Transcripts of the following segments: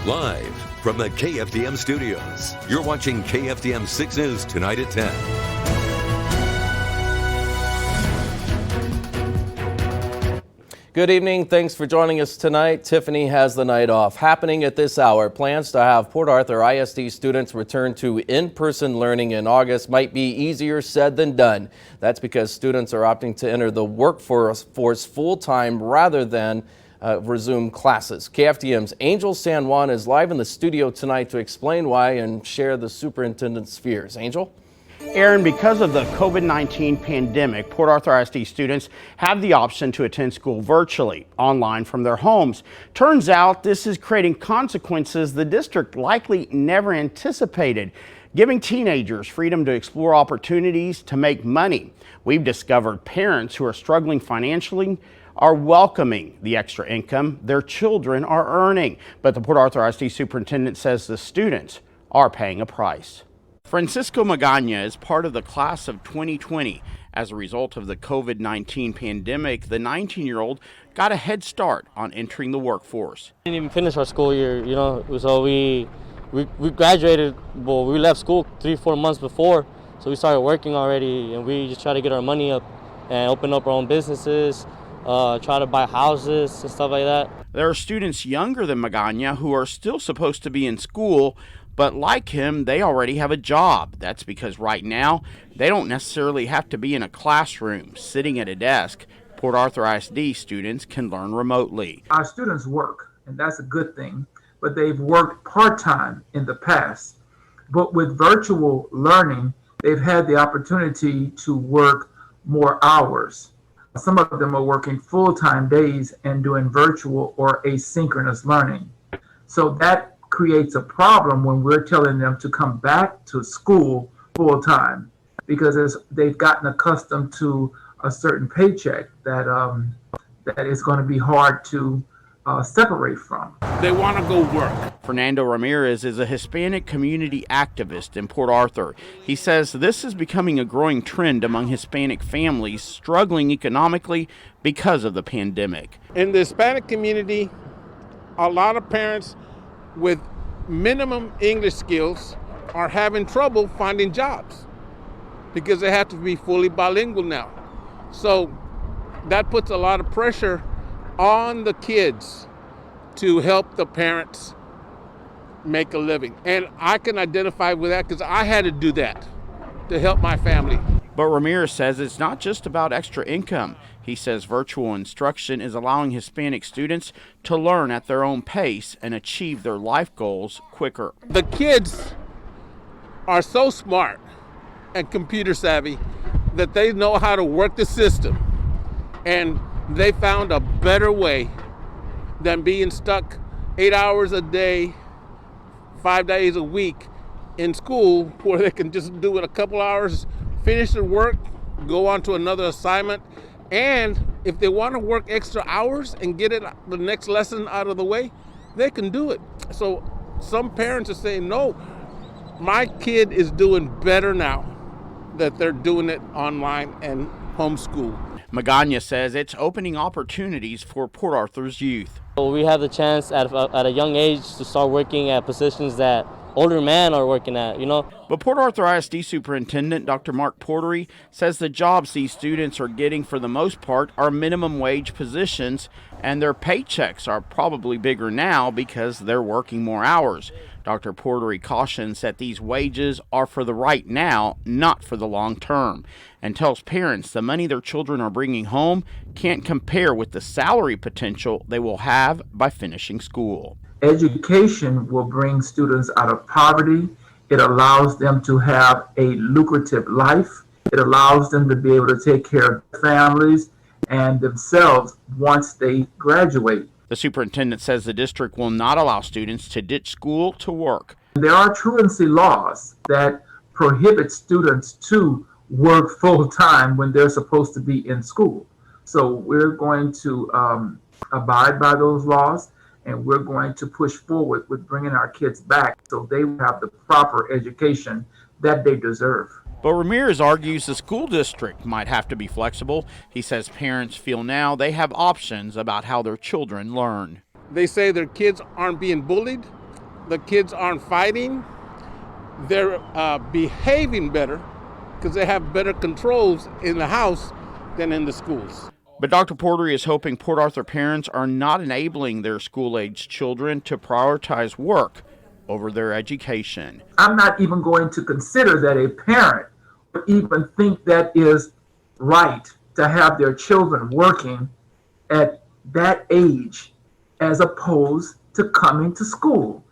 Live from the KFDM studios, you're watching KFDM 6 News tonight at 10. Good evening. Thanks for joining us tonight. Tiffany has the night off. Happening at this hour, plans to have Port Arthur ISD students return to in-person learning in August might be easier said than done. That's because students are opting to enter the workforce full-time rather than resume classes. KFDM's Angel San Juan is live in the studio tonight to explain why and share the superintendent's fears. Angel? Aaron, because of the COVID-19 pandemic, Port Arthur ISD students have the option to attend school virtually, online from their homes. Turns out this is creating consequences the district likely never anticipated, giving teenagers freedom to explore opportunities to make money. We've discovered parents who are struggling financially are welcoming the extra income their children are earning. But the Port Arthur ISD superintendent says the students are paying a price. Francisco Magana is part of the class of 2020. As a result of the COVID-19 pandemic, the 19-year-old got a head start on entering the workforce. We didn't even finish our school year, so we graduated, well, we left school 3-4 months before, so we started working already, and we just try to get our money up and open up our own businesses, try to buy houses and stuff like that. There are students younger than Magana who are still supposed to be in school, but like him, they already have a job. That's because right now, they don't necessarily have to be in a classroom, sitting at a desk. Port Arthur ISD students can learn remotely. Our students work, and that's a good thing, but they've worked part-time in the past. But with virtual learning, they've had the opportunity to work more hours. Some of them are working full-time days and doing virtual or asynchronous learning. So that creates a problem when we're telling them to come back to school full-time, because they've gotten accustomed to a certain paycheck that is going to be hard to separate from. They want to go work. Fernando Ramirez is a Hispanic community activist in Port Arthur. He says this is becoming a growing trend among Hispanic families struggling economically because of the pandemic. In the Hispanic community, a lot of parents with minimum English skills are having trouble finding jobs because they have to be fully bilingual now. So that puts a lot of pressure on the kids to help the parents make a living. And I can identify with that because I had to do that to help my family. But Ramirez says it's not just about extra income. He says virtual instruction is allowing Hispanic students to learn at their own pace and achieve their life goals quicker. The kids are so smart and computer savvy that they know how to work the system. And they found a better way than being stuck 8 hours a day, 5 days a week in school, where they can just do it a couple hours, finish their work, go on to another assignment. And if they want to work extra hours and get it the next lesson out of the way, they can do it. So some parents are saying, no, my kid is doing better now that they're doing it online and homeschool. Magana says it's opening opportunities for Port Arthur's youth. We have the chance at a young age to start working at positions that older men are working at, But Port Arthur ISD Superintendent Dr. Mark Portery says the jobs these students are getting for the most part are minimum wage positions, and their paychecks are probably bigger now because they're working more hours. Dr. Portery cautions that these wages are for the right now, not for the long term, and tells parents the money their children are bringing home can't compare with the salary potential they will have by finishing school. Education will bring students out of poverty. It allows them to have a lucrative life. It allows them to be able to take care of families and themselves once they graduate. The superintendent says the district will not allow students to ditch school to work. There are truancy laws that prohibit students to work full-time when they're supposed to be in school. So we're going to abide by those laws, and we're going to push forward with bringing our kids back so they have the proper education that they deserve. But Ramirez argues the school district might have to be flexible. He says parents feel now they have options about how their children learn. They say their kids aren't being bullied the kids aren't fighting. They're behaving better because they have better controls in the house than in the schools. But Dr. Porter is hoping Port Arthur parents are not enabling their school-aged children to prioritize work over their education. I'm not even going to consider that a parent would even think that is right to have their children working at that age as opposed to coming to school.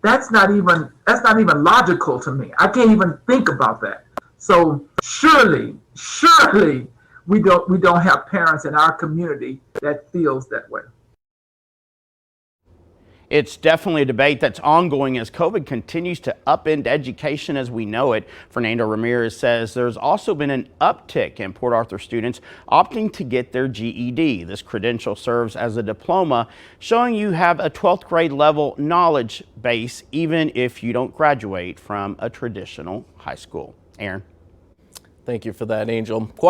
That's not even logical to me. I can't even think about that. So surely we don't have parents in our community that feels that way. It's definitely a debate that's ongoing as COVID continues to upend education as we know it. Fernando Ramirez says there's also been an uptick in Port Arthur students opting to get their GED. This credential serves as a diploma showing you have a 12th grade level knowledge base even if you don't graduate from a traditional high school. Aaron. Thank you for that, Angel. Quite